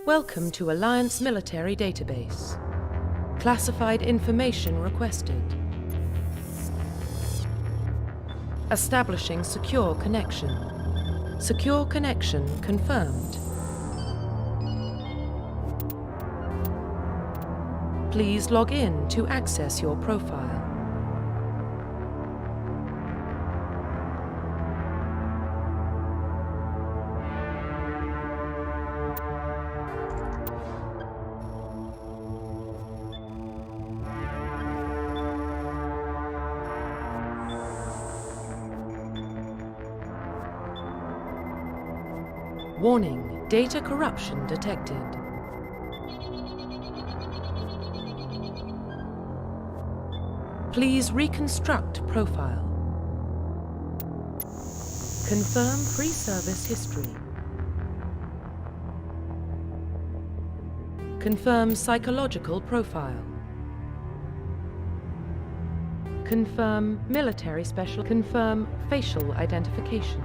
Welcome to Alliance Military Database. Classified information requested. Establishing secure connection. Secure connection confirmed. Please log in to access your profile. Warning, data corruption detected. Please reconstruct profile. Confirm pre-service history. Confirm psychological profile. Confirm military special. Confirm facial identification.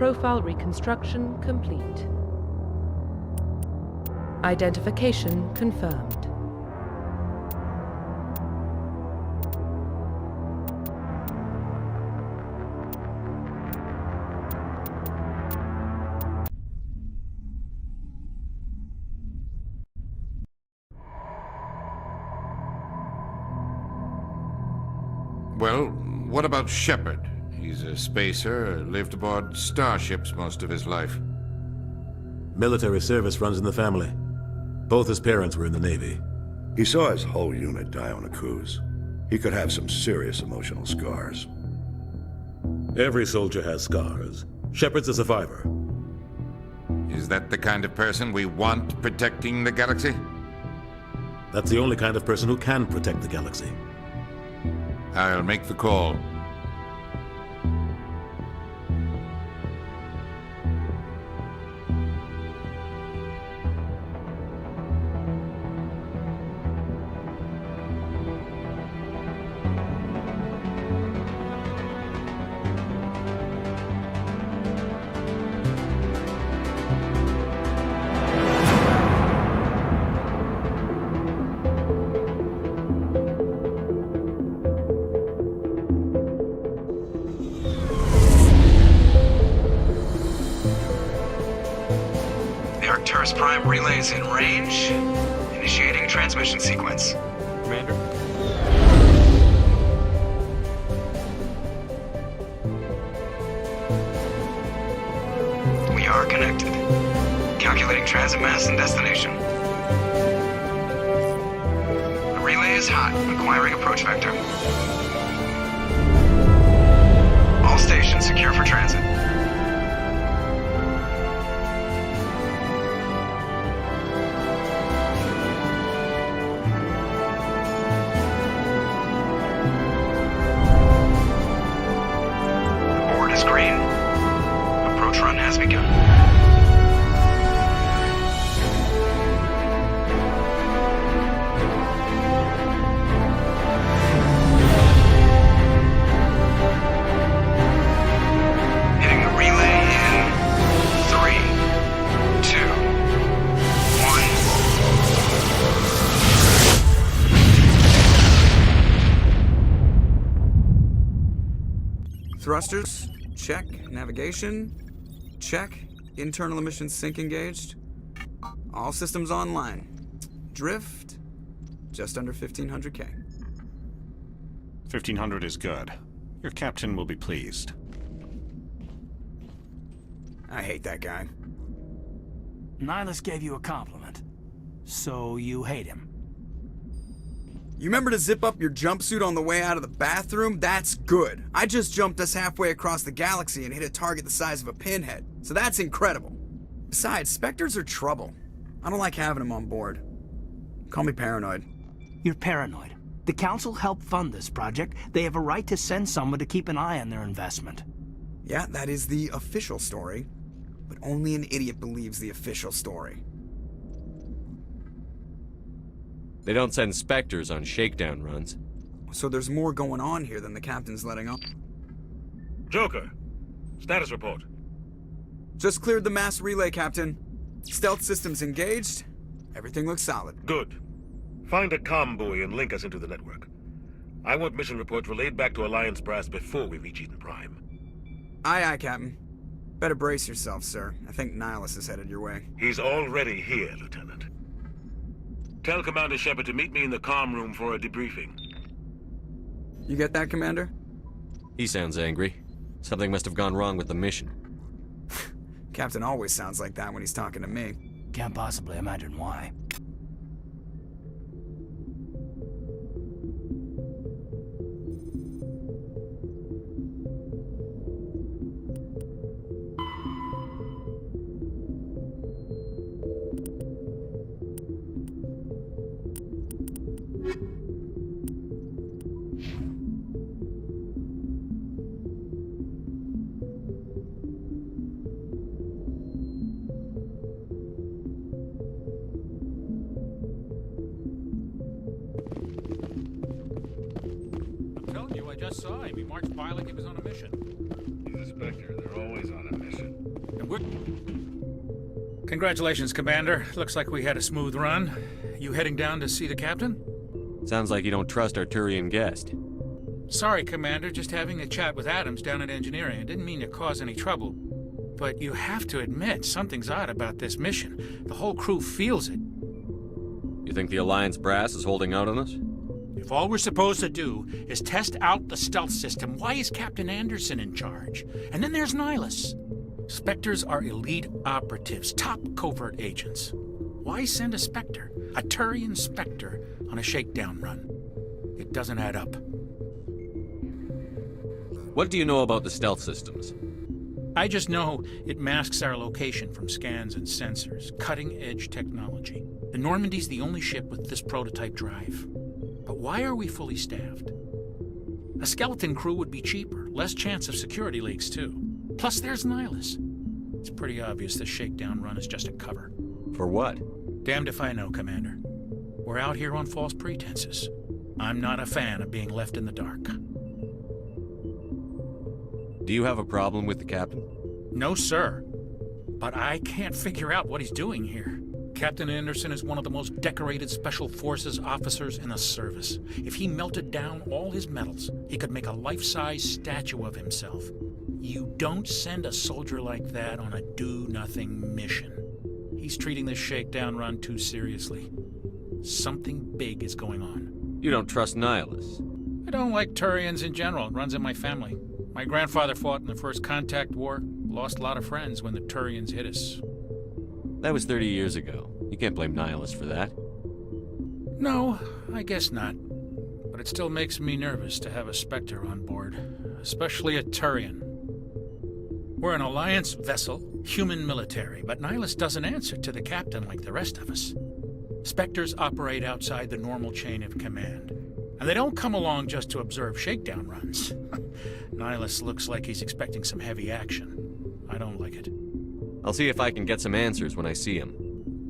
Profile reconstruction complete. Identification confirmed. Well, what about Shepard? He's a spacer, lived aboard starships most of his life. Military service runs in the family. Both his parents were in the Navy. He saw his whole unit die on a cruise. He could have some serious emotional scars. Every soldier has scars. Shepard's a survivor. Is that the kind of person we want protecting the galaxy? That's the only kind of person who can protect the galaxy. I'll make the call. Prime relays in range. Initiating transmission sequence. Commander? We are connected. Calculating transit mass and destination. The relay is hot. Acquiring approach vector. All stations secure for transit. Green. Approach run has begun. Hitting the relay in 3, 2, 1. Thrusters. Check. Navigation. Check. Internal emission sync engaged. All systems online. Drift. Just under 1500K. 1500 is good. Your captain will be pleased. I hate that guy. Nihilus gave you a compliment. So you hate him. You remember to zip up your jumpsuit on the way out of the bathroom? That's good. I just jumped us halfway across the galaxy and hit a target the size of a pinhead. So that's incredible. Besides, Spectres are trouble. I don't like having them on board. Call me paranoid. You're paranoid. The Council helped fund this project. They have a right to send someone to keep an eye on their investment. Yeah, that is the official story. But only an idiot believes the official story. They don't send Spectres on shakedown runs. So there's more going on here than the captain's letting on. Joker, status report. Just cleared the mass relay, Captain. Stealth systems engaged. Everything looks solid. Good. Find a comm buoy and link us into the network. I want mission reports relayed back to Alliance Brass before we reach Eden Prime. Aye, aye, Captain. Better brace yourself, sir. I think Nihilus is headed your way. He's already here, Lieutenant. Tell Commander Shepard to meet me in the comm room for a debriefing. You get that, Commander? He sounds angry. Something must have gone wrong with the mission. Captain always sounds like that when he's talking to me. Can't possibly imagine why. I just saw him. He marched by like he was on a mission. He's a Spectre. They're always on a mission. Congratulations, Commander. Looks like we had a smooth run. You heading down to see the captain? Sounds like you don't trust our Turian guest. Sorry, Commander. Just having a chat with Adams down at engineering. I didn't mean to cause any trouble. But you have to admit, something's odd about this mission. The whole crew feels it. You think the Alliance brass is holding out on us? If all we're supposed to do is test out the stealth system, why is Captain Anderson in charge? And then there's Nihilus. Spectres are elite operatives, top covert agents. Why send a Spectre, a Turian Spectre, on a shakedown run? It doesn't add up. What do you know about the stealth systems? I just know it masks our location from scans and sensors. Cutting-edge technology. The Normandy's the only ship with this prototype drive. But why are we fully staffed? A skeleton crew would be cheaper, less chance of security leaks too. Plus there's Nihilus. It's pretty obvious this shakedown run is just a cover. For what? Damned if I know, Commander. We're out here on false pretenses. I'm not a fan of being left in the dark. Do you have a problem with the captain? No, sir. But I can't figure out what he's doing here. Captain Anderson is one of the most decorated Special Forces officers in the service. If he melted down all his medals, he could make a life-size statue of himself. You don't send a soldier like that on a do-nothing mission. He's treating this shakedown run too seriously. Something big is going on. You don't trust Nihilus? I don't like Turians in general. It runs in my family. My grandfather fought in the First Contact War. Lost a lot of friends when the Turians hit us. That was 30 years ago. You can't blame Nihilus for that. No, I guess not. But it still makes me nervous to have a Spectre on board. Especially a Turian. We're an Alliance vessel, human military, but Nihilus doesn't answer to the captain like the rest of us. Spectres operate outside the normal chain of command. And they don't come along just to observe shakedown runs. Nihilus looks like he's expecting some heavy action. I don't like it. I'll see if I can get some answers when I see him.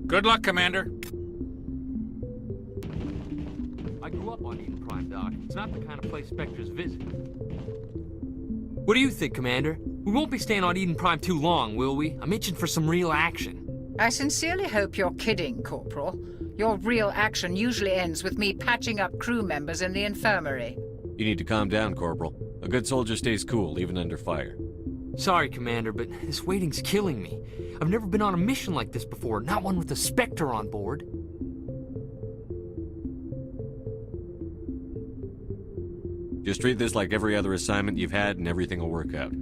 Good luck, Commander. I grew up on Eden Prime, Doc. It's not the kind of place Spectres visit. What do you think, Commander? We won't be staying on Eden Prime too long, will we? I'm itching for some real action. I sincerely hope you're kidding, Corporal. Your real action usually ends with me patching up crew members in the infirmary. You need to calm down, Corporal. A good soldier stays cool, even under fire. Sorry, Commander, but this waiting's killing me. I've never been on a mission like this before, not one with a Spectre on board. Just treat this like every other assignment you've had and everything will work out.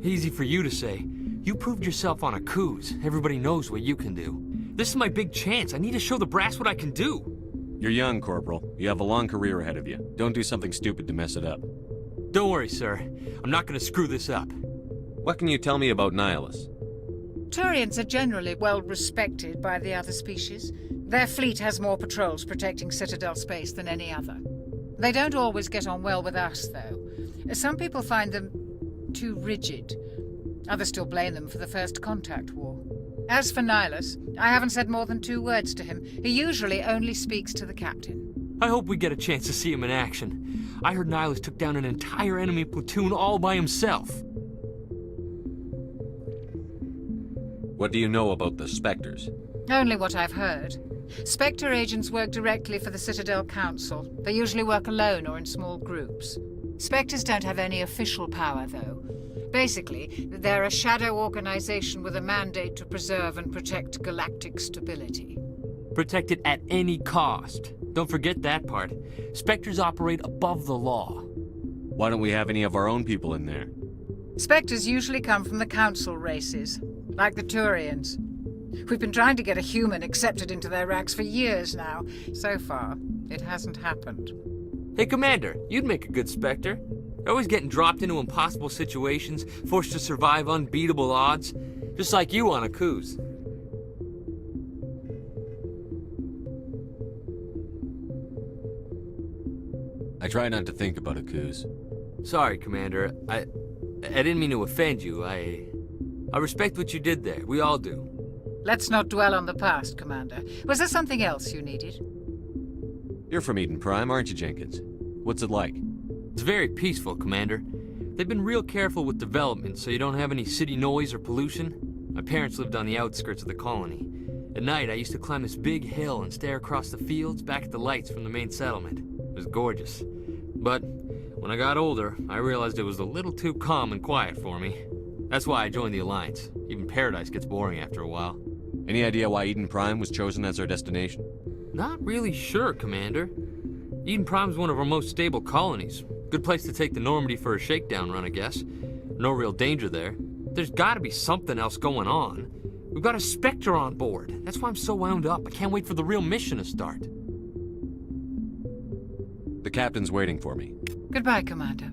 Easy for you to say. You proved yourself on a cruise. Everybody knows what you can do. This is my big chance. I need to show the brass what I can do. You're young, Corporal. You have a long career ahead of you. Don't do something stupid to mess it up. Don't worry, sir. I'm not going to screw this up. What can you tell me about Nihilus? Turians are generally well respected by the other species. Their fleet has more patrols protecting Citadel space than any other. They don't always get on well with us, though. Some people find them too rigid. Others still blame them for the First Contact War. As for Nihilus, I haven't said more than 2 words to him. He usually only speaks to the captain. I hope we get a chance to see him in action. I heard Nihilus took down an entire enemy platoon all by himself. What do you know about the Spectres? Only what I've heard. Spectre agents work directly for the Citadel Council. They usually work alone or in small groups. Spectres don't have any official power, though. Basically, they're a shadow organization with a mandate to preserve and protect galactic stability. Protect it at any cost. Don't forget that part. Spectres operate above the law. Why don't we have any of our own people in there? Spectres usually come from the Council races, like the Turians. We've been trying to get a human accepted into their ranks for years now. So far, it hasn't happened. Hey, Commander, you'd make a good Spectre. You're always getting dropped into impossible situations, forced to survive unbeatable odds, just like you on a cruise. I try not to think about a cruise. Sorry, Commander. I didn't mean to offend you. I respect what you did there. We all do. Let's not dwell on the past, Commander. Was there something else you needed? You're from Eden Prime, aren't you, Jenkins? What's it like? It's very peaceful, Commander. They've been real careful with development so you don't have any city noise or pollution. My parents lived on the outskirts of the colony. At night, I used to climb this big hill and stare across the fields back at the lights from the main settlement. It was gorgeous. But when I got older, I realized it was a little too calm and quiet for me. That's why I joined the Alliance. Even Paradise gets boring after a while. Any idea why Eden Prime was chosen as our destination? Not really sure, Commander. Eden Prime's one of our most stable colonies. Good place to take the Normandy for a shakedown run, I guess. No real danger there. There's gotta be something else going on. We've got a Spectre on board. That's why I'm so wound up. I can't wait for the real mission to start. The captain's waiting for me. Goodbye, Commander.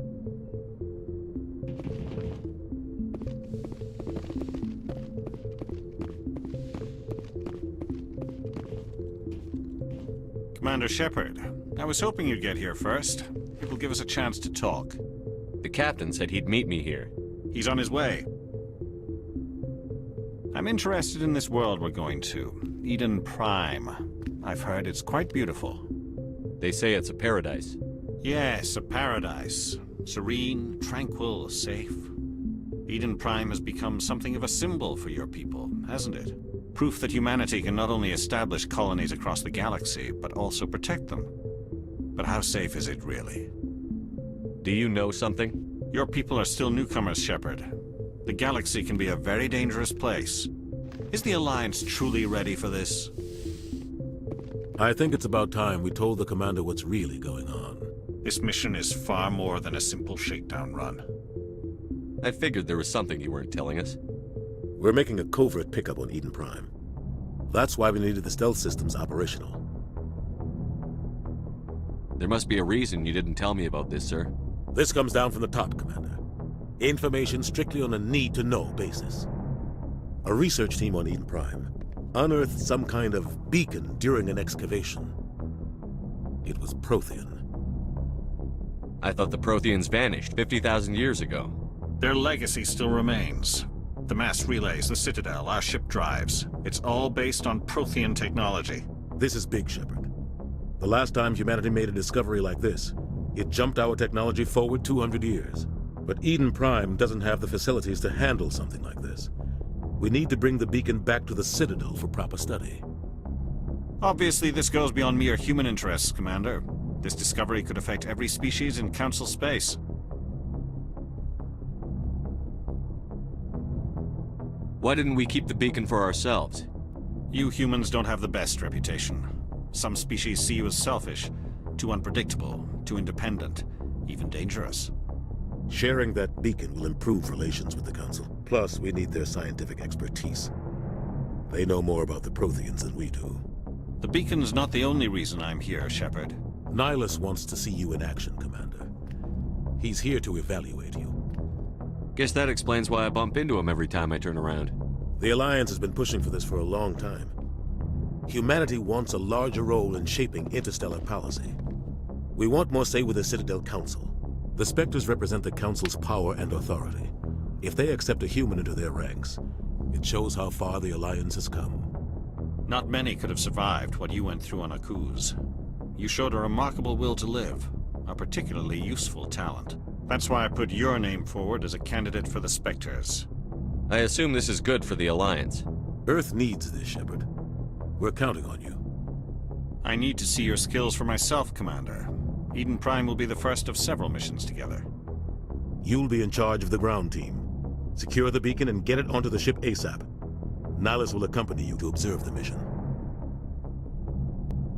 Commander Shepard, I was hoping you'd get here first. It will give us a chance to talk. The captain said he'd meet me here. He's on his way. I'm interested in this world we're going to, Eden Prime. I've heard it's quite beautiful. They say it's a paradise. Yes, a paradise. Serene, tranquil, safe. Eden Prime has become something of a symbol for your people, hasn't it? Proof that humanity can not only establish colonies across the galaxy, but also protect them. But how safe is it really? Do you know something? Your people are still newcomers, Shepard. The galaxy can be a very dangerous place. Is the Alliance truly ready for this? I think it's about time we told the commander what's really going on. This mission is far more than a simple shakedown run. I figured there was something you weren't telling us. We're making a covert pickup on Eden Prime. That's why we needed the stealth systems operational. There must be a reason you didn't tell me about this, sir. This comes down from the top, Commander. Information strictly on a need-to-know basis. A research team on Eden Prime unearthed some kind of beacon during an excavation. It was Prothean. I thought the Protheans vanished 50,000 years ago. Their legacy still remains. The mass relays, the Citadel, our ship drives. It's all based on Prothean technology. This is big, Shepard. The last time humanity made a discovery like this, it jumped our technology forward 200 years. But Eden Prime doesn't have the facilities to handle something like this. We need to bring the beacon back to the Citadel for proper study. Obviously, this goes beyond mere human interests, Commander. This discovery could affect every species in Council space. Why didn't we keep the beacon for ourselves? You humans don't have the best reputation. Some species see you as selfish, too unpredictable, too independent, even dangerous. Sharing that beacon will improve relations with the Council. Plus, we need their scientific expertise. They know more about the Protheans than we do. The beacon's not the only reason I'm here, Shepard. Nihilus wants to see you in action, Commander. He's here to evaluate you. Guess that explains why I bump into him every time I turn around. The Alliance has been pushing for this for a long time. Humanity wants a larger role in shaping interstellar policy. We want more say with the Citadel Council. The Spectres represent the Council's power and authority. If they accept a human into their ranks, it shows how far the Alliance has come. Not many could have survived what you went through on Akuz. You showed a remarkable will to live, a particularly useful talent. That's why I put your name forward as a candidate for the Spectres. I assume this is good for the Alliance. Earth needs this, Shepard. We're counting on you. I need to see your skills for myself, Commander. Eden Prime will be the first of several missions together. You'll be in charge of the ground team. Secure the beacon and get it onto the ship ASAP. Nihilus will accompany you to observe the mission.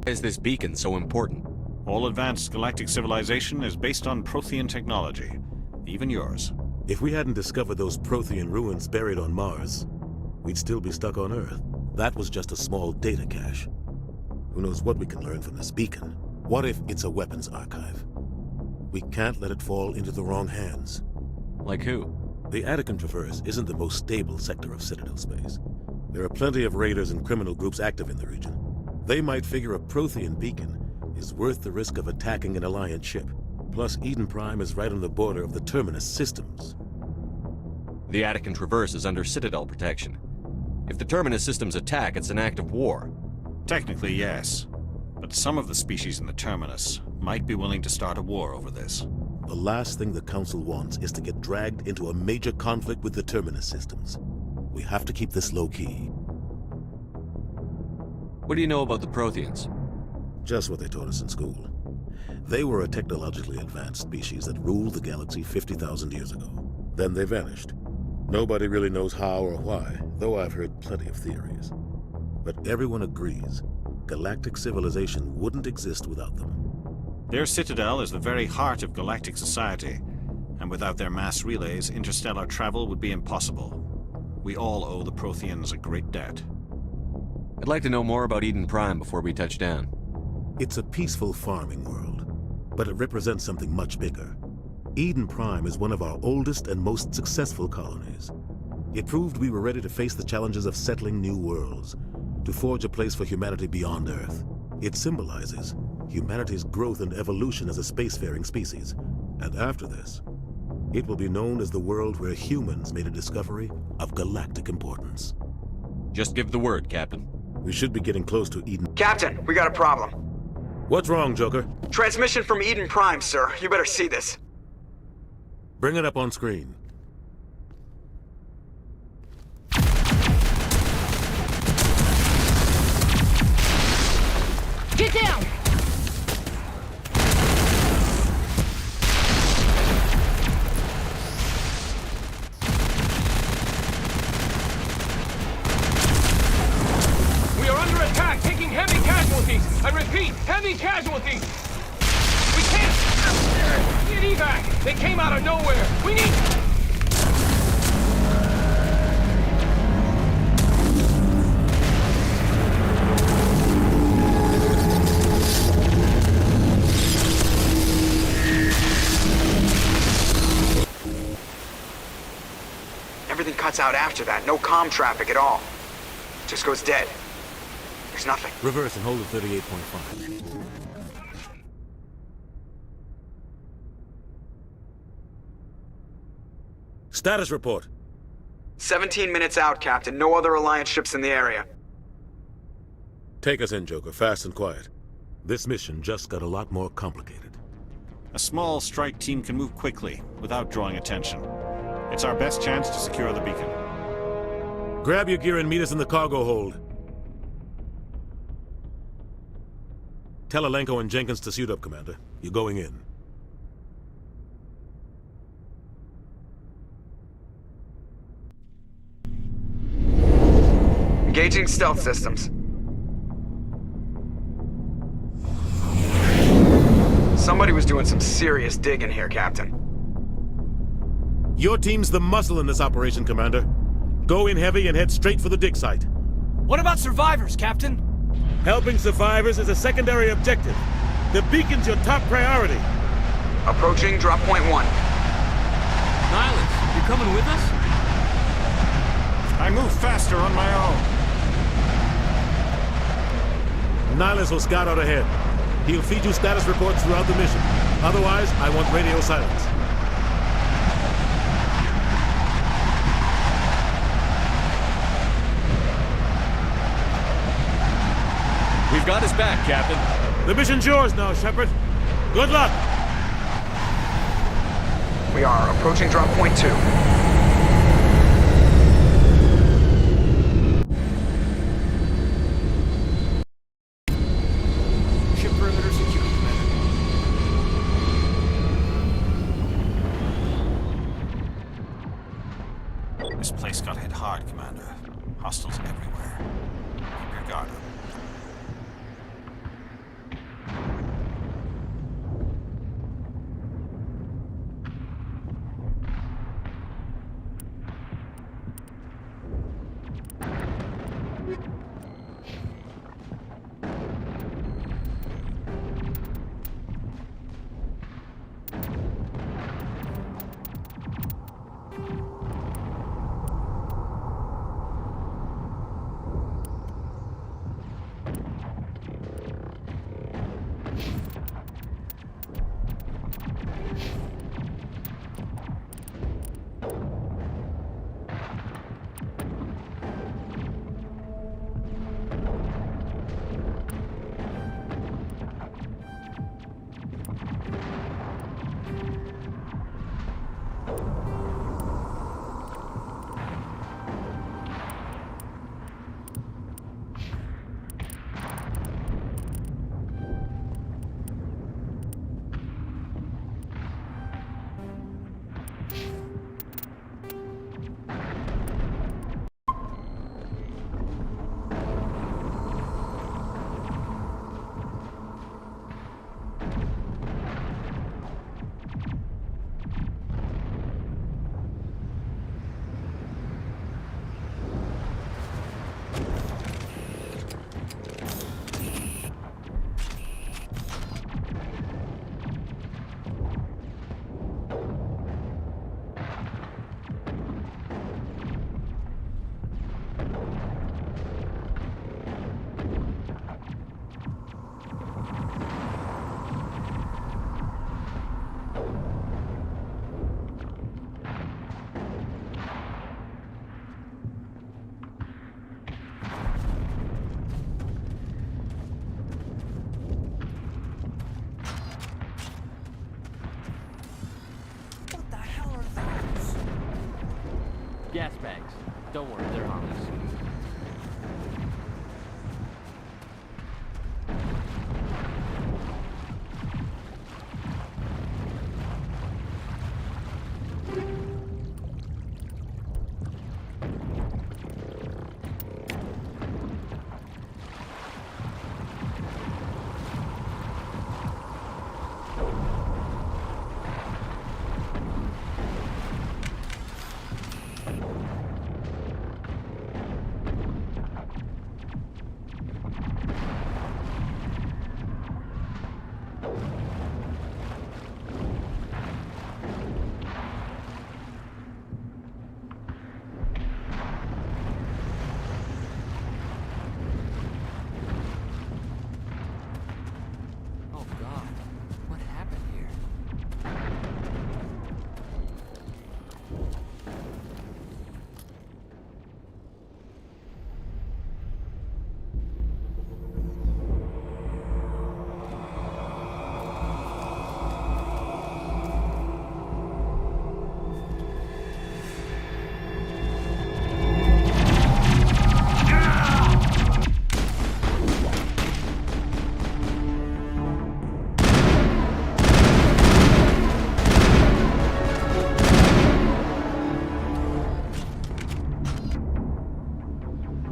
Why is this beacon so important? All advanced galactic civilization is based on Prothean technology, even yours. If we hadn't discovered those Prothean ruins buried on Mars, we'd still be stuck on Earth. That was just a small data cache. Who knows what we can learn from this beacon? What if it's a weapons archive? We can't let it fall into the wrong hands. Like who? The Attican Traverse isn't the most stable sector of Citadel space. There are plenty of raiders and criminal groups active in the region. They might figure a Prothean beacon is worth the risk of attacking an Alliance ship. Plus, Eden Prime is right on the border of the Terminus systems. The Attican Traverse is under Citadel protection. If the Terminus systems attack, it's an act of war. Technically, yes. But some of the species in the Terminus might be willing to start a war over this. The last thing the Council wants is to get dragged into a major conflict with the Terminus systems. We have to keep this low-key. What do you know about the Protheans? Just what they taught us in school. They were a technologically advanced species that ruled the galaxy 50,000 years ago. Then they vanished. Nobody really knows how or why, though I've heard plenty of theories. But everyone agrees, galactic civilization wouldn't exist without them. Their citadel is the very heart of galactic society, and without their mass relays, interstellar travel would be impossible. We all owe the Protheans a great debt. I'd like to know more about Eden Prime before we touch down. It's a peaceful farming world, but it represents something much bigger. Eden Prime is one of our oldest and most successful colonies. It proved we were ready to face the challenges of settling new worlds, to forge a place for humanity beyond Earth. It symbolizes humanity's growth and evolution as a spacefaring species. And after this, it will be known as the world where humans made a discovery of galactic importance. Just give the word, Captain. We should be getting close to Eden. Captain, we got a problem. What's wrong, Joker? Transmission from Eden Prime, sir. You better see this. Bring it up on screen. Get down! We are under attack, taking heavy casualties. I repeat, heavy casualties. We can't get evac. They came out of nowhere. We need... Everything cuts out after that. No comm traffic at all. Just goes dead. There's nothing. Reverse and hold at 38.5. Status report. 17 minutes out, Captain. No other Alliance ships in the area. Take us in, Joker, fast and quiet. This mission just got a lot more complicated. A small strike team can move quickly, without drawing attention. It's our best chance to secure the beacon. Grab your gear and meet us in the cargo hold. Tell Alenko and Jenkins to suit up, Commander. You're going in. Engaging stealth systems. Somebody was doing some serious digging here, Captain. Your team's the muscle in this operation, Commander. Go in heavy and head straight for the dig site. What about survivors, Captain? Helping survivors is a secondary objective. The beacon's your top priority. Approaching drop point 1. Nihilus, you coming with us? I move faster on my own. Nihilus will scout out ahead. He'll feed you status reports throughout the mission. Otherwise, I want radio silence. We've got his back, Captain. The mission's yours now, Shepard. Good luck! We are approaching drop point 2. Ship perimeter secure, Commander. This place got hit hard, Commander. Hostiles everywhere. Keep your guard up. Gas bags. Don't worry, they're harmless.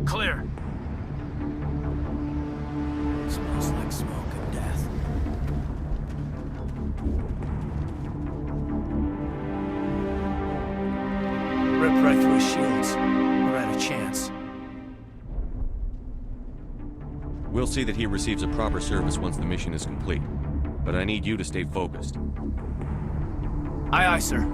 Clear. Smells like smoke and death. Ripped right through his shields. We're at a chance. We'll see that he receives a proper service once the mission is complete. But I need you to stay focused. Aye, aye, sir.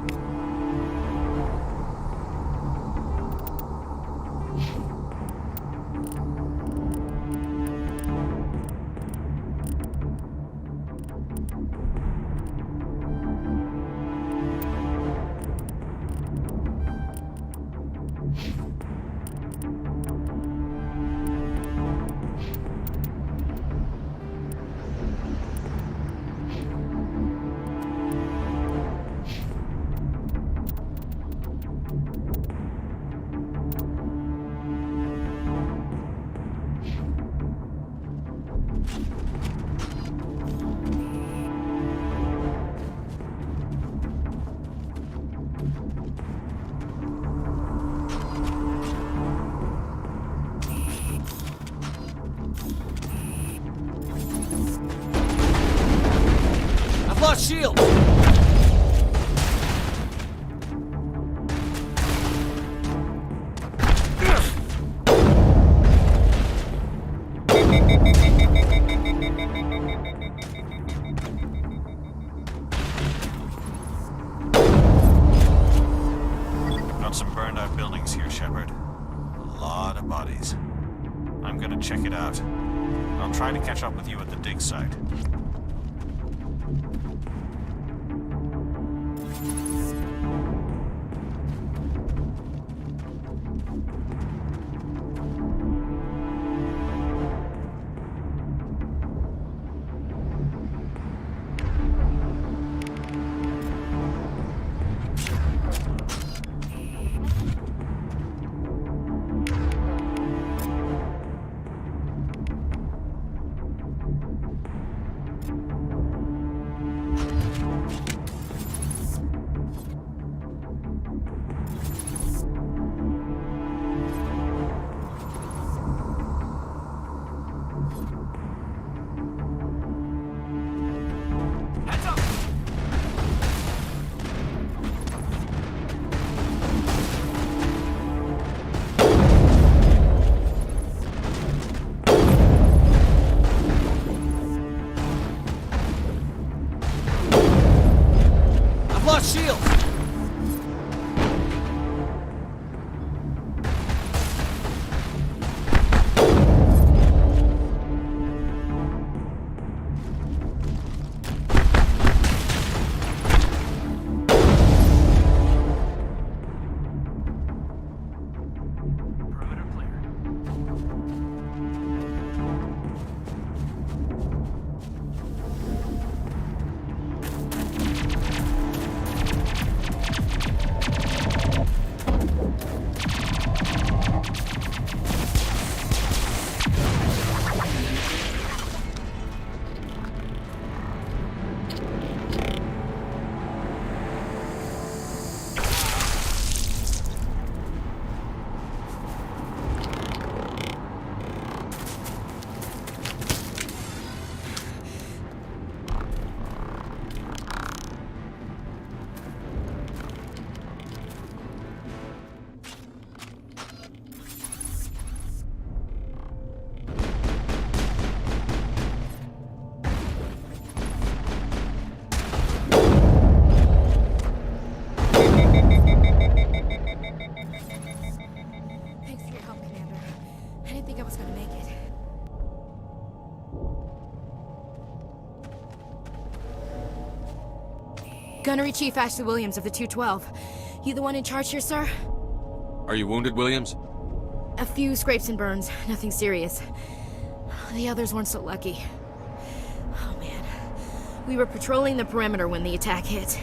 Lost shield! Got some burned out buildings here, Shepard. A lot of bodies. I'm gonna check it out. I'll try to catch up with you at the dig site. Shield! Security Chief Ashley Williams of the 212. You the one in charge here, sir? Are you wounded, Williams? A few scrapes and burns, nothing serious. The others weren't so lucky. Oh man. We were patrolling the perimeter when the attack hit.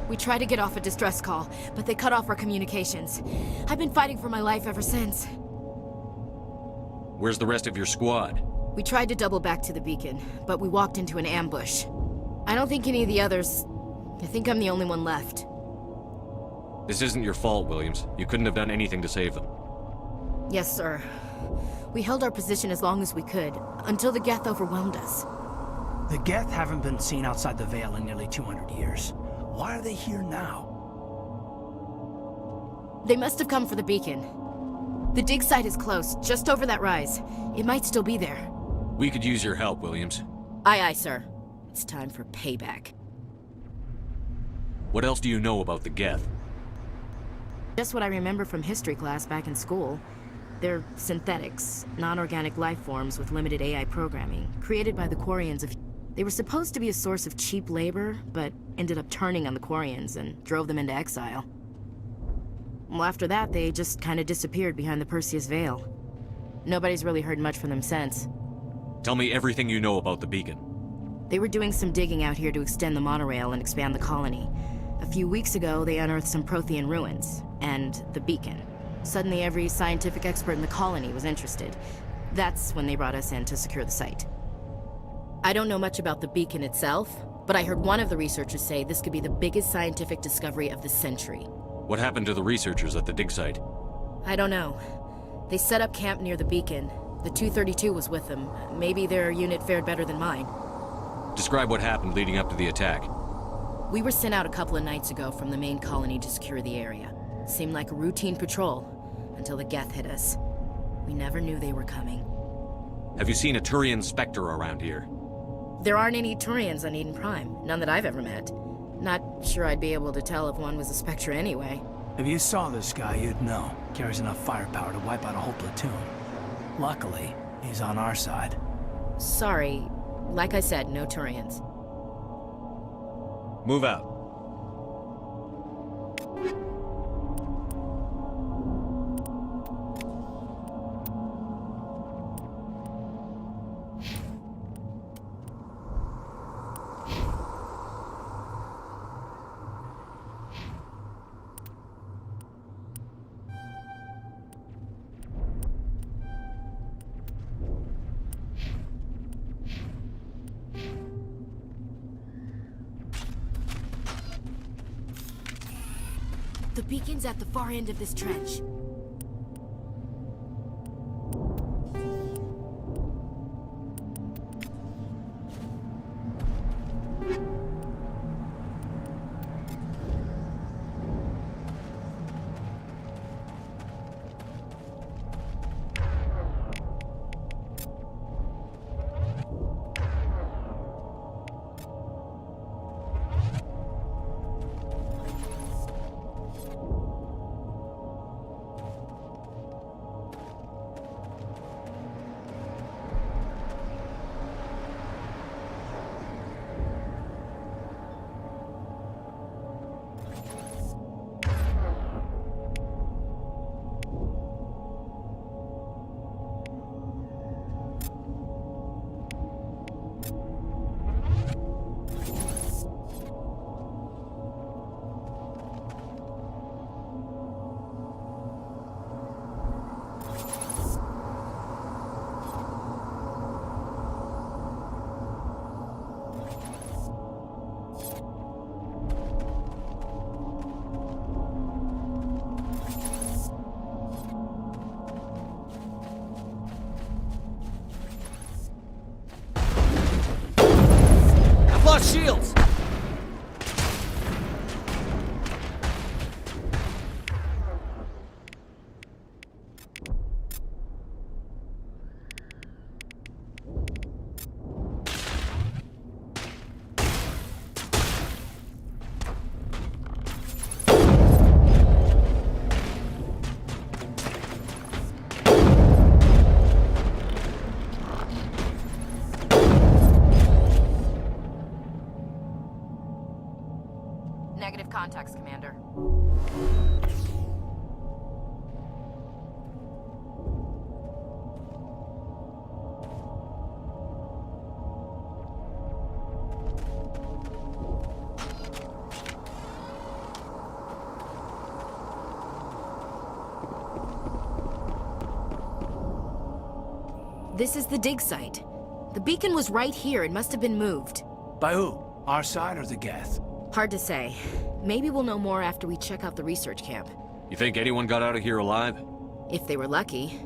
We tried to get off a distress call, but they cut off our communications. I've been fighting for my life ever since. Where's the rest of your squad? We tried to double back to the beacon, but we walked into an ambush. I don't think any of the others... I think I'm the only one left. This isn't your fault, Williams. You couldn't have done anything to save them. Yes, sir. We held our position as long as we could, until the Geth overwhelmed us. The Geth haven't been seen outside the Veil in nearly 200 years. Why are they here now? They must have come for the beacon. The dig site is close, just over that rise. It might still be there. We could use your help, Williams. Aye, aye, sir. It's time for payback. What else do you know about the Geth? Just what I remember from history class back in school. They're synthetics, non-organic life forms with limited AI programming, created by the Quarians of... They were supposed to be a source of cheap labor, but ended up turning on the Quarians and drove them into exile. Well, after that, they just kind of disappeared behind the Perseus Veil. Nobody's really heard much from them since. Tell me everything you know about the beacon. They were doing some digging out here to extend the monorail and expand the colony. A few weeks ago, they unearthed some Prothean ruins, and the beacon. Suddenly, every scientific expert in the colony was interested. That's when they brought us in to secure the site. I don't know much about the beacon itself, but I heard one of the researchers say this could be the biggest scientific discovery of the century. What happened to the researchers at the dig site? I don't know. They set up camp near the beacon. The 232 was with them. Maybe their unit fared better than mine. Describe what happened leading up to the attack. We were sent out a couple of nights ago from the main colony to secure the area. Seemed like a routine patrol, until the Geth hit us. We never knew they were coming. Have you seen a Turian Spectre around here? There aren't any Turians on Eden Prime. None that I've ever met. Not sure I'd be able to tell if one was a Spectre anyway. If you saw this guy, you'd know. Carries enough firepower to wipe out a whole platoon. Luckily, he's on our side. Sorry. Like I said, no Turians. Move out. The beacon's at the far end of this trench. Shields! contacts, Commander. This is the dig site. The beacon was right here. It must have been moved. By who? Our side or the Geth? Hard to say. Maybe we'll know more after we check out the research camp. You think anyone got out of here alive? If they were lucky.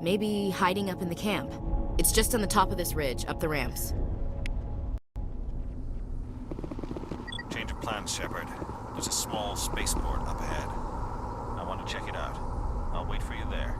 Maybe hiding up in the camp. It's just on the top of this ridge, up the ramps. Change of plans, Shepard. There's a small spaceport up ahead. I want to check it out. I'll wait for you there.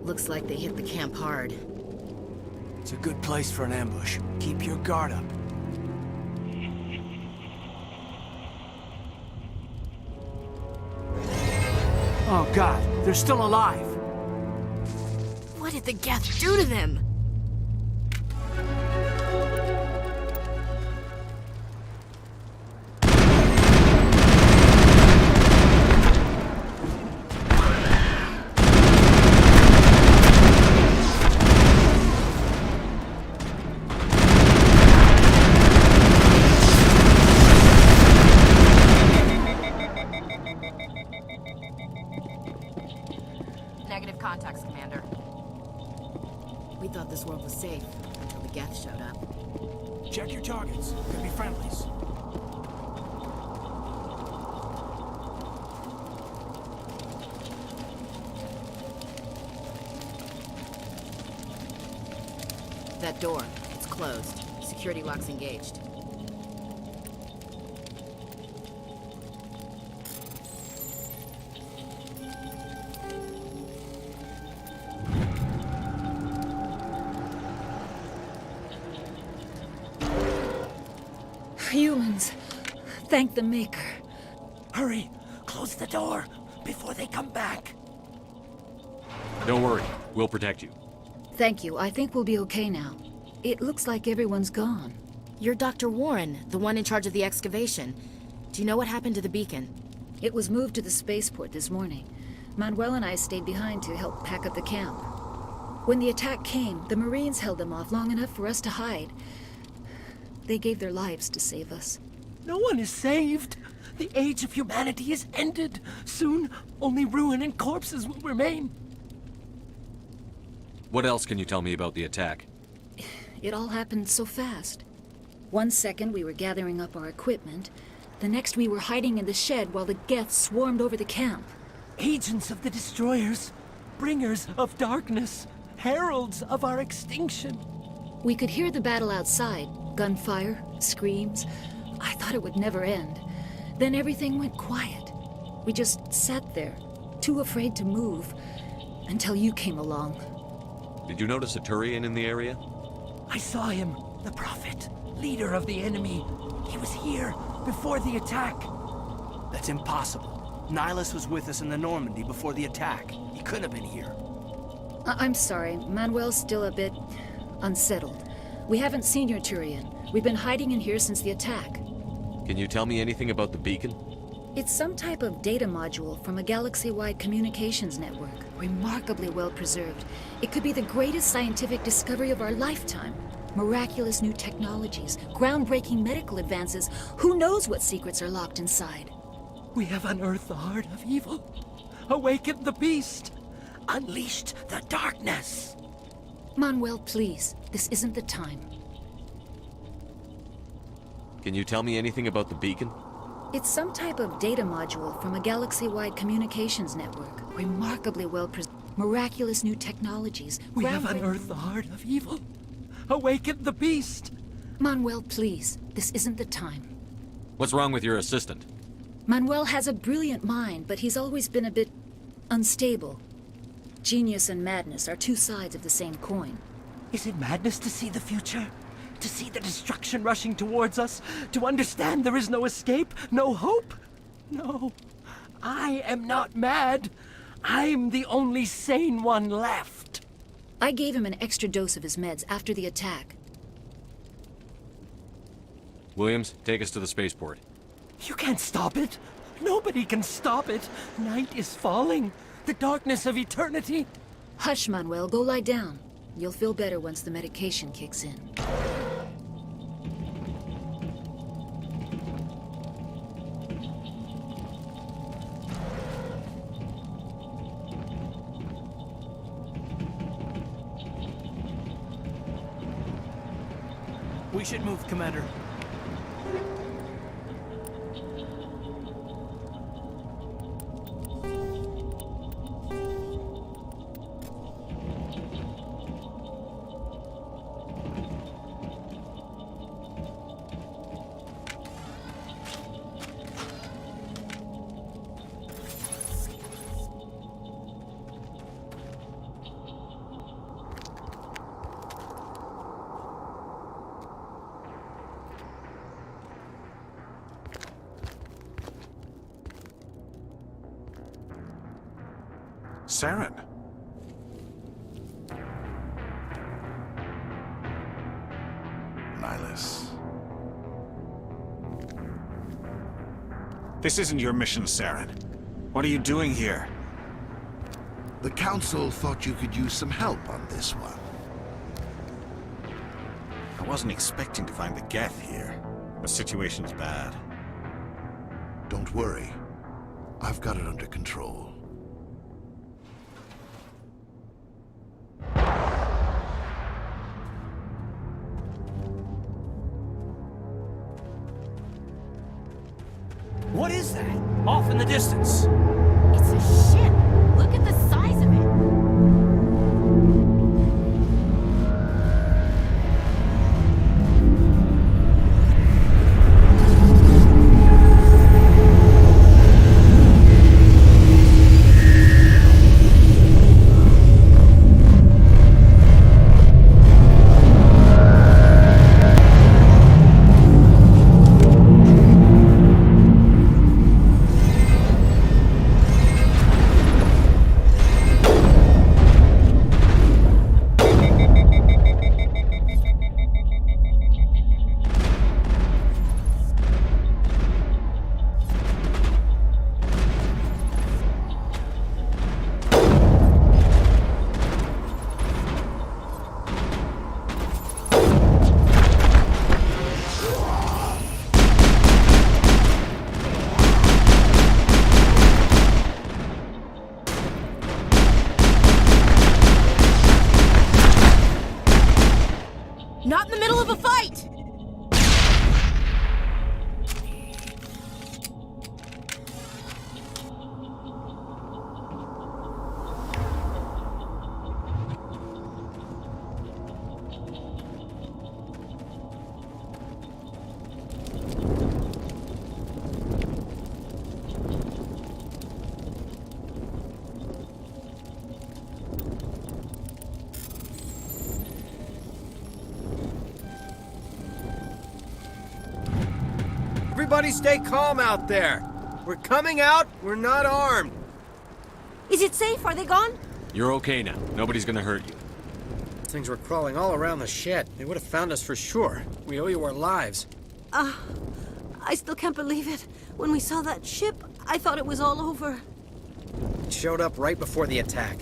Looks like they hit the camp hard. It's a good place for an ambush. Keep your guard up. Oh God, they're still alive! What did the Geth do to them? Negative contacts, Commander. We thought this world was safe until the Geth showed up. Check your targets. Could be friendlies. That door, it's closed. Security lock's engaged. Humans. Thank the Maker. Hurry! Close the door before they come back. Don't worry. We'll protect you. Thank you. I think we'll be okay now. It looks like everyone's gone. You're Dr. Warren, the one in charge of the excavation. Do you know what happened to the beacon? It was moved to the spaceport this morning. Manuel and I stayed behind to help pack up the camp. When the attack came, the Marines held them off long enough for us to hide. They gave their lives to save us. No one is saved. The age of humanity is ended. Soon, only ruin and corpses will remain. What else can you tell me about the attack? It all happened so fast. 1 second we were gathering up our equipment. The next we were hiding in the shed while the Geth swarmed over the camp. Agents of the Destroyers. Bringers of darkness. Heralds of our extinction. We could hear the battle outside. Gunfire, screams. I thought it would never end. Then everything went quiet. We just sat there, too afraid to move, until you came along. Did you notice a Turian in the area? I saw him, the Prophet, leader of the enemy. He was here before the attack. That's impossible. Nihilus was with us in the Normandy before the attack. He couldn't have been here. I'm sorry. Manuel's still a bit unsettled. We haven't seen your Turian. We've been hiding in here since the attack. Can you tell me anything about the beacon? It's some type of data module from a galaxy-wide communications network. Remarkably well preserved. It could be the greatest scientific discovery of our lifetime. Miraculous new technologies, groundbreaking medical advances. Who knows what secrets are locked inside? We have unearthed the heart of evil, awakened the beast, unleashed the darkness. Manuel, please. This isn't the time. Can you tell me anything about the beacon? It's some type of data module from a galaxy-wide communications network. Remarkably well miraculous new technologies. We have unearthed the heart of evil, awakened the beast. Manuel, please. This isn't the time. What's wrong with your assistant? Manuel has a brilliant mind, but he's always been a bit unstable. Genius and madness are two sides of the same coin. Is it madness to see the future? To see the destruction rushing towards us? To understand there is no escape? No hope? No. I am not mad. I'm the only sane one left. I gave him an extra dose of his meds after the attack. Williams, take us to the spaceport. You can't stop it. Nobody can stop it. Night is falling. The darkness of eternity. Hush, Manuel. Go lie down. You'll feel better once the medication kicks in. We should move, Commander. Saren. Nihilus. This isn't your mission, Saren. What are you doing here? The Council thought you could use some help on this one. I wasn't expecting to find the Geth here. The situation's bad. Don't worry. I've got it under control. What is that? Off in the distance. It's a ship. Look at the size of it. Not in the middle of a fight! Everybody stay calm out there. We're coming out, we're not armed. Is it safe? Are they gone? You're okay now. Nobody's gonna hurt you. Things were crawling all around the shed. They would have found us for sure. We owe you our lives. I still can't believe it. When we saw that ship, I thought it was all over. It showed up right before the attack.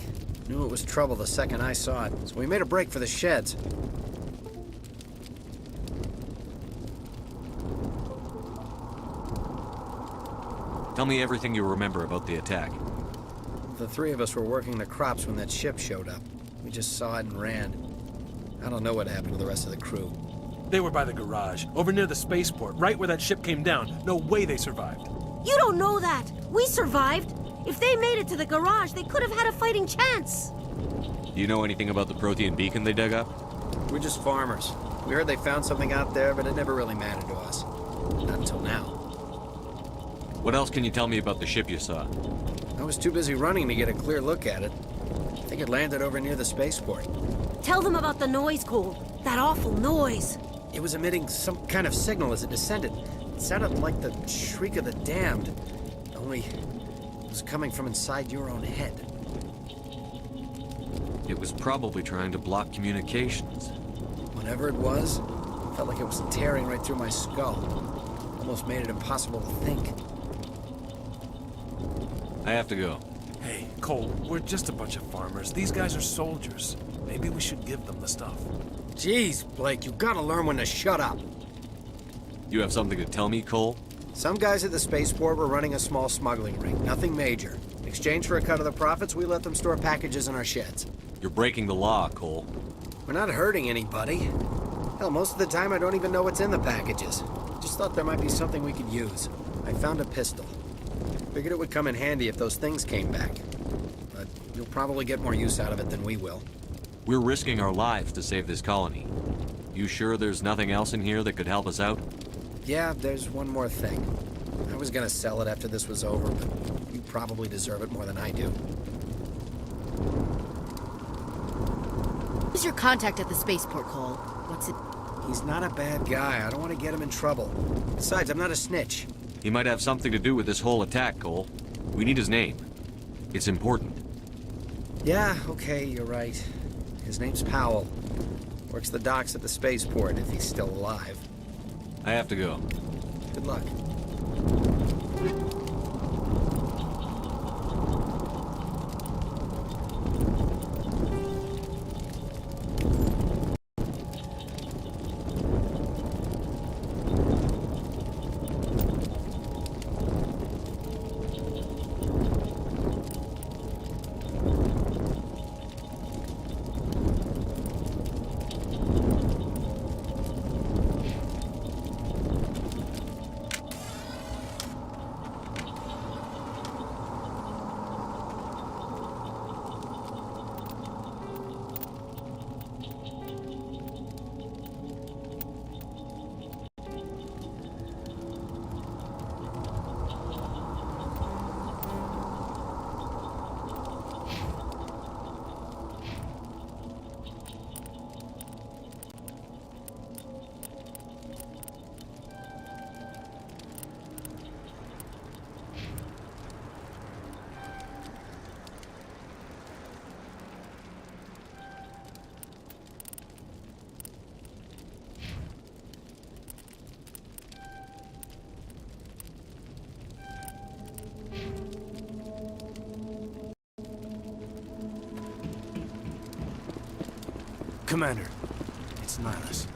Knew it was trouble the second I saw it, so we made a break for the sheds. Tell me everything you remember about the attack. The three of us were working the crops when that ship showed up. We just saw it and ran. I don't know what happened to the rest of the crew. They were by the garage, over near the spaceport, right where that ship came down. No way they survived. You don't know that! We survived! If they made it to the garage, they could have had a fighting chance! Do you know anything about the Prothean beacon they dug up? We're just farmers. We heard they found something out there, but it never really mattered to us. Not until now. What else can you tell me about the ship you saw? I was too busy running to get a clear look at it. I think it landed over near the spaceport. Tell them about the noise, Cole. That awful noise. It was emitting some kind of signal as it descended. It sounded like the shriek of the damned. Only it was coming from inside your own head. It was probably trying to block communications. Whatever it was, it felt like it was tearing right through my skull. Almost made it impossible to think. I have to go. Hey, Cole, we're just a bunch of farmers. These guys are soldiers. Maybe we should give them the stuff. Jeez, Blake, you gotta learn when to shut up. You have something to tell me, Cole? Some guys at the spaceport were running a small smuggling ring, nothing major. In exchange for a cut of the profits, we let them store packages in our sheds. You're breaking the law, Cole. We're not hurting anybody. Hell, most of the time I don't even know what's in the packages. Just thought there might be something we could use. I found a pistol. Figured it would come in handy if those things came back. But you'll probably get more use out of it than we will. We're risking our lives to save this colony. You sure there's nothing else in here that could help us out? Yeah, there's one more thing. I was gonna sell it after this was over, but you probably deserve it more than I do. Who's your contact at the spaceport, Cole? What's it? He's not a bad guy. I don't want to get him in trouble. Besides, I'm not a snitch. He might have something to do with this whole attack, Cole. We need his name. It's important. Yeah, okay, you're right. His name's Powell. Works the docks at the spaceport, if he's still alive. I have to go. Good luck. Commander, it's Nihilus.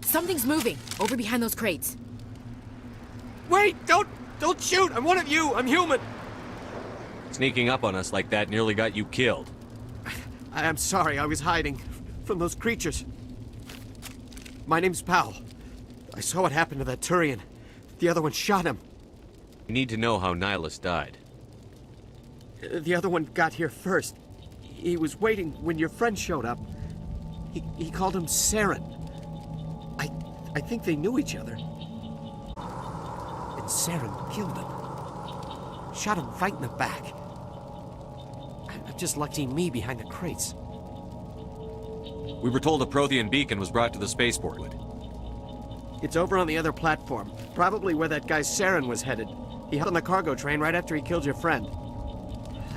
Something's moving, over behind those crates. Wait! Don't shoot! I'm one of you! I'm human! Sneaking up on us like that nearly got you killed. I'm sorry, I was hiding from those creatures. My name's Powell. I saw what happened to that Turian. The other one shot him. We need to know how Nihilus died. The other one got here first. He was waiting when your friend showed up. He called him Saren. I think they knew each other. And Saren killed him. Shot him right in the back. I'm just lucky me behind the crates. We were told a Prothean beacon was brought to the spaceport. It's over on the other platform. Probably where that guy Saren was headed. He hopped on the cargo train right after he killed your friend.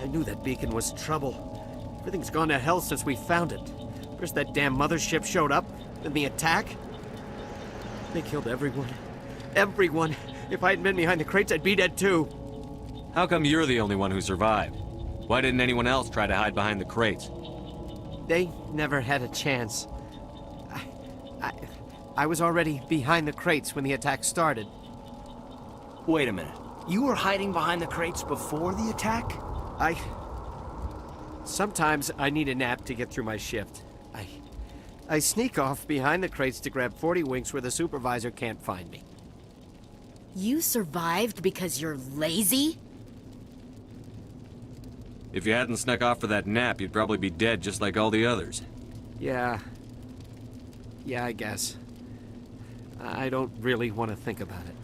I knew that beacon was trouble. Everything's gone to hell since we found it. First that damn mothership showed up, then the attack. They killed everyone. Everyone. If I hadn't been behind the crates, I'd be dead too. How come you're the only one who survived? Why didn't anyone else try to hide behind the crates? They never had a chance. I was already behind the crates when the attack started. Wait a minute. You were hiding behind the crates before the attack? Sometimes I need a nap to get through my shift. I sneak off behind the crates to grab 40 winks where the supervisor can't find me. You survived because you're lazy? If you hadn't snuck off for that nap, you'd probably be dead just like all the others. Yeah, I guess. I don't really want to think about it.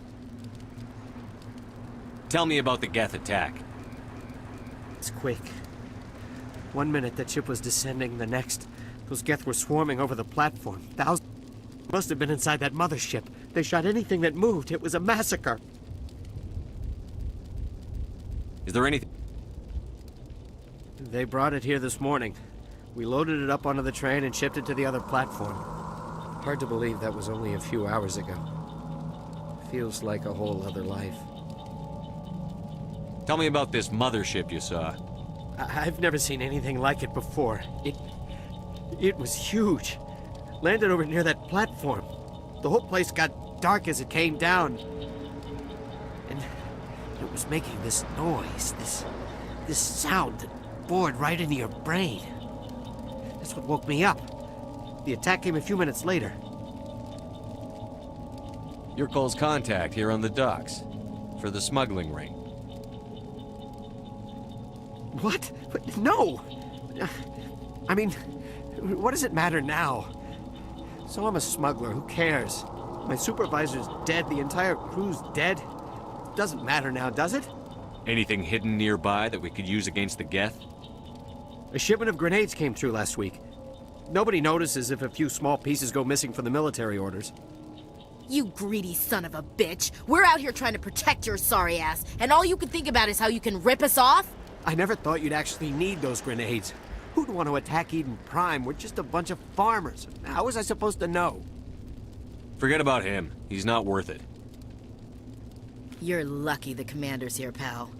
Tell me about the Geth attack. It's quick. 1 minute the ship was descending, the next, those Geth were swarming over the platform. Thousands must have been inside that mothership. They shot anything that moved. It was a massacre. Is there anything? They brought it here this morning. We loaded it up onto the train and shipped it to the other platform. Hard to believe that was only a few hours ago. Feels like a whole other life. Tell me about this mothership you saw. I've never seen anything like it before. It was huge. Landed over near that platform. The whole place got dark as it came down. And it was making this noise, this sound that bored right into your brain. That's what woke me up. The attack came a few minutes later. You're Cole's contact here on the docks for the smuggling ring. What? No! I mean, what does it matter now? So I'm a smuggler, who cares? My supervisor's dead, the entire crew's dead. Doesn't matter now, does it? Anything hidden nearby that we could use against the Geth? A shipment of grenades came through last week. Nobody notices if a few small pieces go missing from the military orders. You greedy son of a bitch. We're out here trying to protect your sorry ass, and all you can think about is how you can rip us off? I never thought you'd actually need those grenades. Who'd want to attack Eden Prime? We're just a bunch of farmers. How was I supposed to know? Forget about him. He's not worth it. You're lucky the commander's here, pal.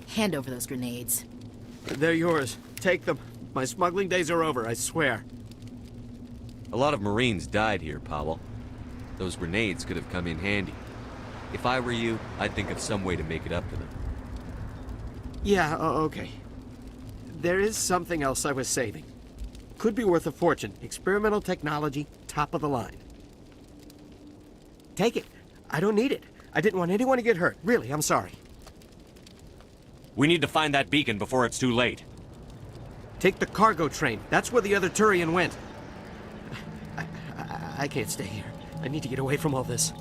Hand over those grenades. They're yours. Take them. My smuggling days are over, I swear. A lot of Marines died here, Powell. Those grenades could have come in handy. If I were you, I'd think of some way to make it up to them. Yeah, okay. There is something else I was saving. Could be worth a fortune. Experimental technology, top of the line. Take it. I don't need it. I didn't want anyone to get hurt. Really, I'm sorry. We need to find that beacon before it's too late. Take the cargo train. That's where the other Turian went. I can't stay here. I need to get away from all this.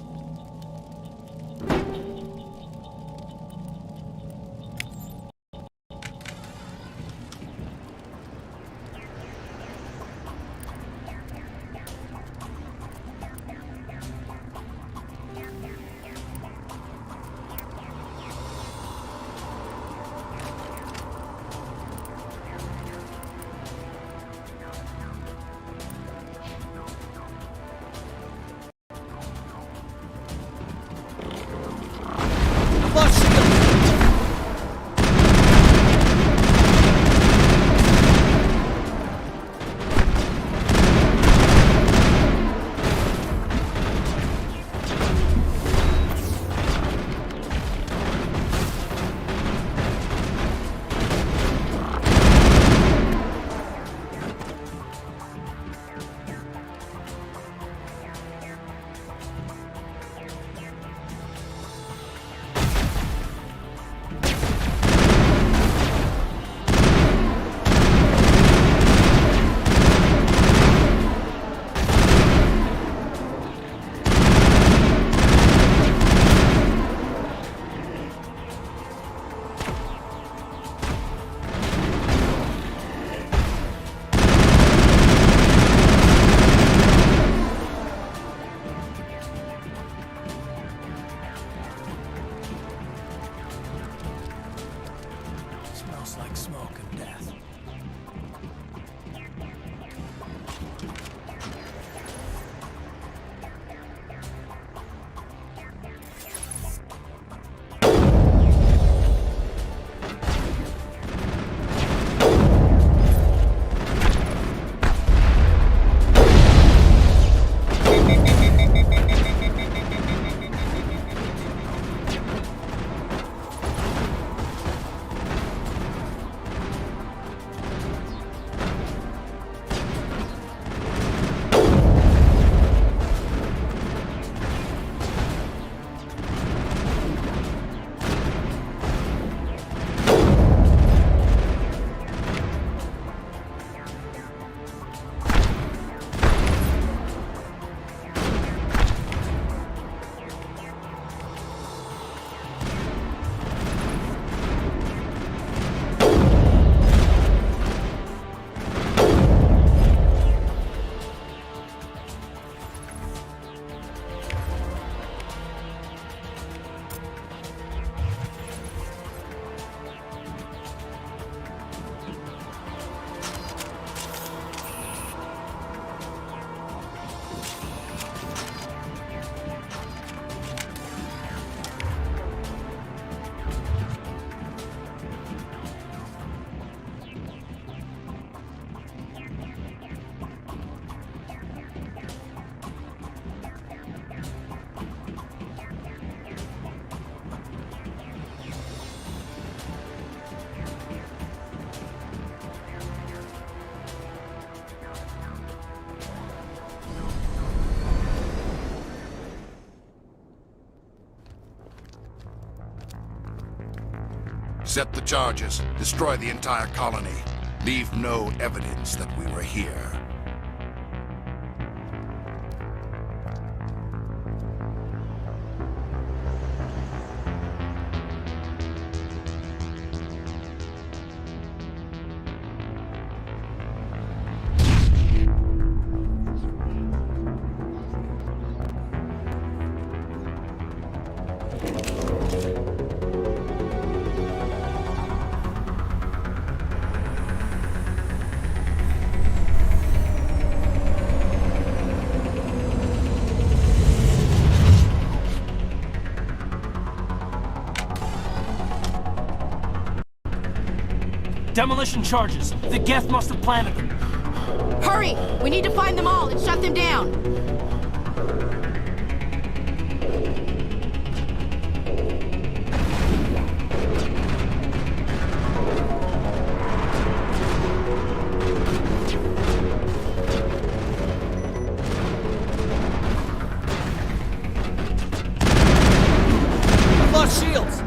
Set the charges. Destroy the entire colony. Leave no evidence that we were here. Demolition charges. The Geth must have planted them. Hurry! We need to find them all and shut them down! I've lost shields!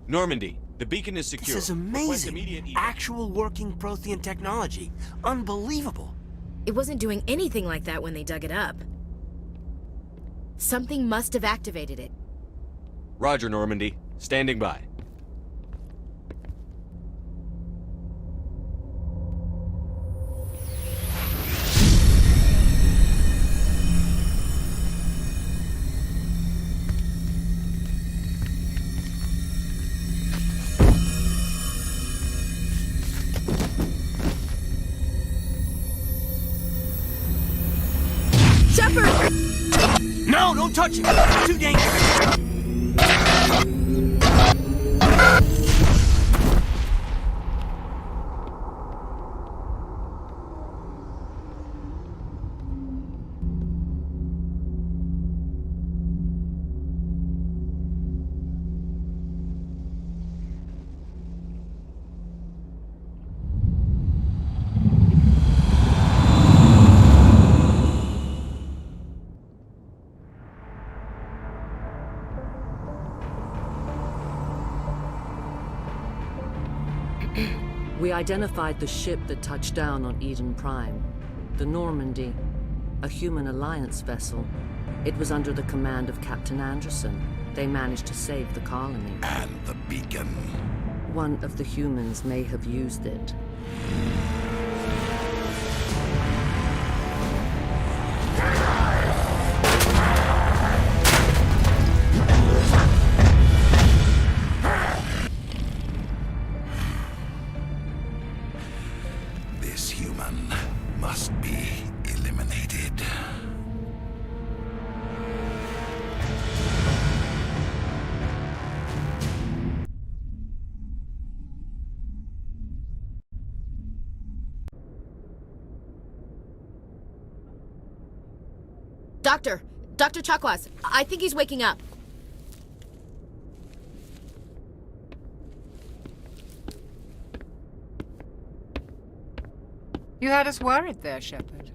Normandy, the beacon is secure. This is amazing. Actual working Prothean technology. Unbelievable. It wasn't doing anything like that when they dug it up. Something must have activated it. Roger, Normandy. Standing by. No, don't touch it! It's too dangerous! We identified the ship that touched down on Eden Prime. The Normandy, a human alliance vessel. It was under the command of Captain Anderson. They managed to save the colony. And the beacon. One of the humans may have used it. This human must be eliminated. Dr. Chakwas, I think he's waking up. You had us worried there, Shepard.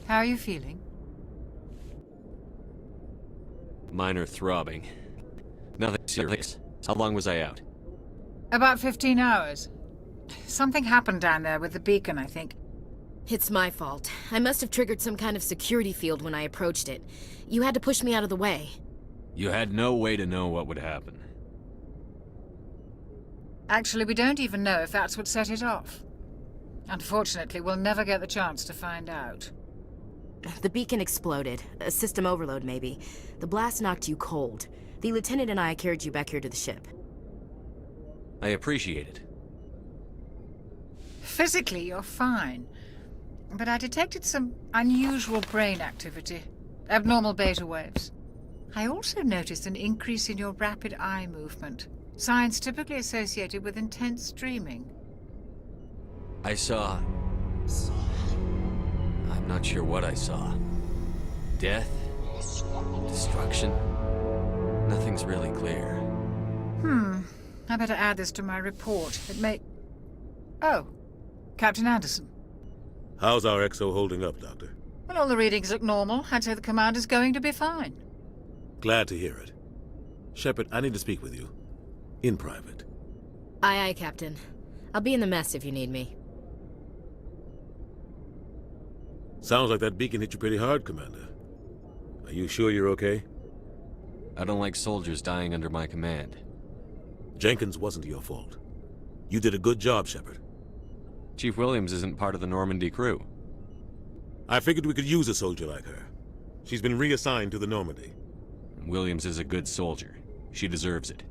How are you feeling? Minor throbbing. Nothing serious. How long was I out? About 15 hours. Something happened down there with the beacon, I think. It's my fault. I must have triggered some kind of security field when I approached it. You had to push me out of the way. You had no way to know what would happen. Actually, we don't even know if that's what set it off. Unfortunately, we'll never get the chance to find out. The beacon exploded. A system overload, maybe. The blast knocked you cold. The lieutenant and I carried you back here to the ship. I appreciate it. Physically, you're fine. But I detected some unusual brain activity. Abnormal beta waves. I also noticed an increase in your rapid eye movement. Signs typically associated with intense dreaming. I saw... I'm not sure what I saw. Death? Destruction? Nothing's really clear. I better add this to my report. It may... Oh, Captain Anderson. How's our XO holding up, Doctor? Well, all the readings look normal. I'd say the commander's going to be fine. Glad to hear it. Shepard, I need to speak with you. In private. Aye, Captain. I'll be in the mess if you need me. Sounds like that beacon hit you pretty hard, Commander. Are you sure you're okay? I don't like soldiers dying under my command. Jenkins wasn't your fault. You did a good job, Shepard. Chief Williams isn't part of the Normandy crew. I figured we could use a soldier like her. She's been reassigned to the Normandy. Williams is a good soldier. She deserves it.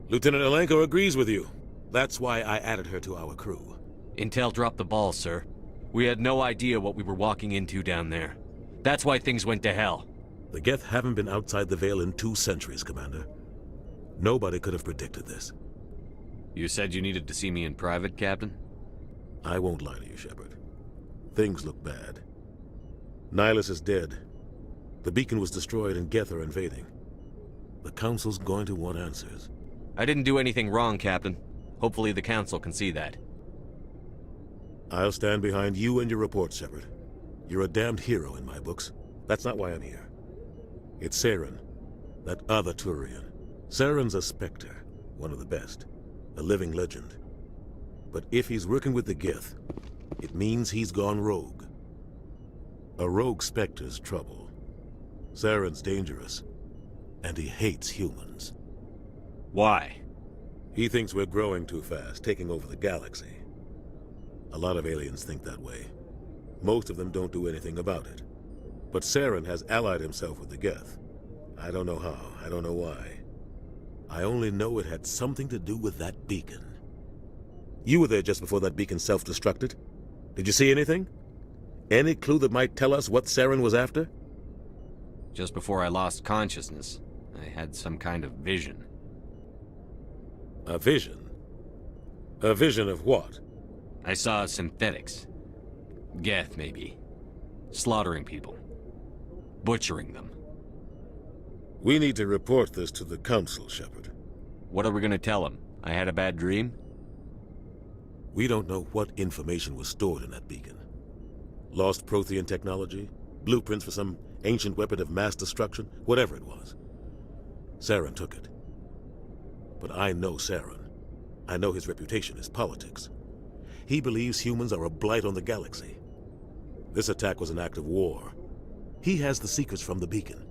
Lieutenant Alenko agrees with you. That's why I added her to our crew. Intel dropped the ball, sir. We had no idea what we were walking into down there. That's why things went to hell. The Geth haven't been outside the Veil in 2 centuries, Commander. Nobody could have predicted this. You said you needed to see me in private, Captain? I won't lie to you, Shepard. Things look bad. Nihilus is dead. The beacon was destroyed and Geth are invading. The Council's going to want answers. I didn't do anything wrong, Captain. Hopefully the Council can see that. I'll stand behind you and your report, Shepard. You're a damned hero in my books. That's not why I'm here. It's Saren, that other Turian. Saren's a Spectre, one of the best, a living legend. But if he's working with the Geth, it means he's gone rogue. A rogue Spectre's trouble. Saren's dangerous, and he hates humans. Why? He thinks we're growing too fast, taking over the galaxy. A lot of aliens think that way. Most of them don't do anything about it. But Saren has allied himself with the Geth. I don't know how, I don't know why. I only know it had something to do with that beacon. You were there just before that beacon self-destructed. Did you see anything? Any clue that might tell us what Saren was after? Just before I lost consciousness, I had some kind of vision. A vision? A vision of what? I saw synthetics. Geth, maybe. Slaughtering people. Butchering them. We need to report this to the Council, Shepard. What are we gonna tell them? I had a bad dream? We don't know what information was stored in that beacon. Lost Prothean technology? Blueprints for some ancient weapon of mass destruction? Whatever it was. Saren took it. But I know Saren. I know his reputation is politics. He believes humans are a blight on the galaxy. This attack was an act of war. He has the secrets from the beacon.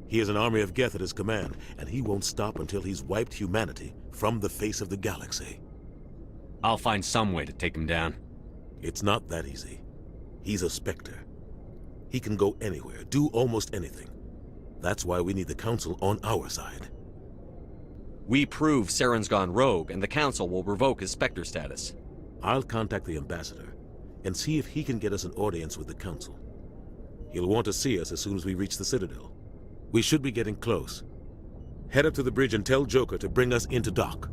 He has an army of Geth at his command, and he won't stop until he's wiped humanity from the face of the galaxy. I'll find some way to take him down. It's not that easy. He's a Spectre. He can go anywhere, do almost anything. That's why we need the Council on our side. We prove Saren's gone rogue, and the Council will revoke his Spectre status. I'll contact the Ambassador and see if he can get us an audience with the Council. He'll want to see us as soon as we reach the Citadel. We should be getting close. Head up to the bridge and tell Joker to bring us into dock.